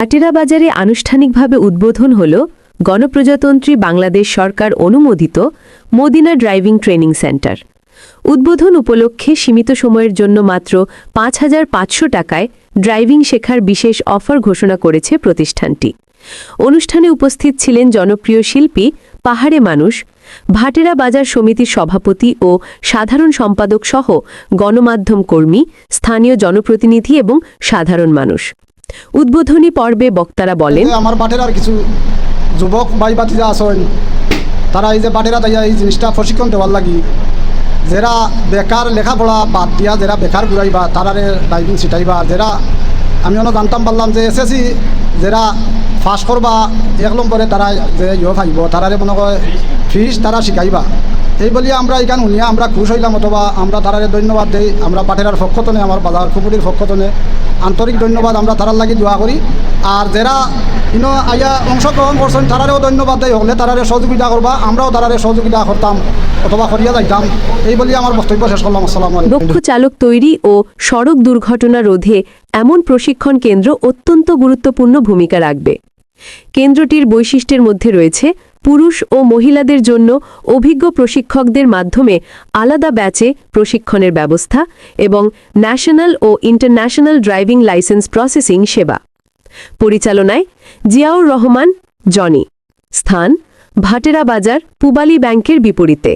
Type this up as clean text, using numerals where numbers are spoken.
ভাটেরা বাজারে আনুষ্ঠানিকভাবে উদ্বোধন হল গণপ্রজাতন্ত্রী বাংলাদেশ সরকার অনুমোদিত মদিনা ড্রাইভিং ট্রেনিং সেন্টার। উদ্বোধন উপলক্ষে সীমিত সময়ের জন্য মাত্র ৫,৫০০ টাকায় ড্রাইভিং শেখার বিশেষ অফার ঘোষণা করেছে প্রতিষ্ঠানটি। অনুষ্ঠানে উপস্থিত ছিলেন জনপ্রিয় শিল্পী পাহাড়ে মানুষ, ভাটেরা বাজার সমিতির সভাপতি ও সাধারণ সম্পাদক সহ গণমাধ্যম কর্মী, স্থানীয় জনপ্রতিনিধি এবং সাধারণ মানুষ। উদ্বোধনী পর্বে বক্তারা বলেন, আমার ভাটেরার কিছু যুবক ভাই ভাতিজা আছেন, তারা এই যে ভাটেরা তাইয়া এই জিনিসটা প্রশিক্ষণ দেওয়ার লাগি, যারা বেকার লেখাপড়া বাদ দিয়া যারা বেকার ঘুরাইবা তারারে ড্রাইভিং শিখাইবা, যারা আমি জানতাম পারলাম যে এসএসসি যারা ফার্স্ট করবা ১ নম্বরে তারা যে ফাইব তারারে মনে হয় ফিস তারা শিখাইবা। এই বলিয়া আমরা এখানে শুনিয়া আমরা খুশ হইলাম, অথবা আমরা তারারে ধন্যবাদ দিই। আমরা পাটেরার পক্ষতনে আমার বাজার খুপুরির পক্ষতনে আন্তরিক ধন্যবাদ আমরা তারার লাগি দোয়া করি। আর যারা আইয়া অংশগ্রহণ করছেন তারারেও ধন্যবাদ দেয়, হলে তারারে সহযোগিতা করবা, আমরাও তারারে সহযোগিতা করতাম অথবা করিয়া যাইতাম। এই বলিয়া আমার বক্তব্য শেষ করলাম। আসসালামু আলাইকুম। দক্ষ চালক তৈরি ও সড়ক দুর্ঘটনা রোধে এমন প্রশিক্ষণ কেন্দ্র অত্যন্ত গুরুত্বপূর্ণ ভূমিকা রাখবে। কেন্দ্রটির বৈশিষ্ট্যের মধ্যে রয়েছে পুরুষ ও মহিলাদের জন্য অভিজ্ঞ প্রশিক্ষকদের মাধ্যমে আলাদা ব্যাচে প্রশিক্ষণের ব্যবস্থা এবং ন্যাশনাল ও ইন্টারন্যাশনাল ড্রাইভিং লাইসেন্স প্রসেসিং সেবা। পরিচালনায় জিয়াউর রহমান, জনি। স্থান ভাটেরা বাজার, পূবালী ব্যাংকের বিপরীতে।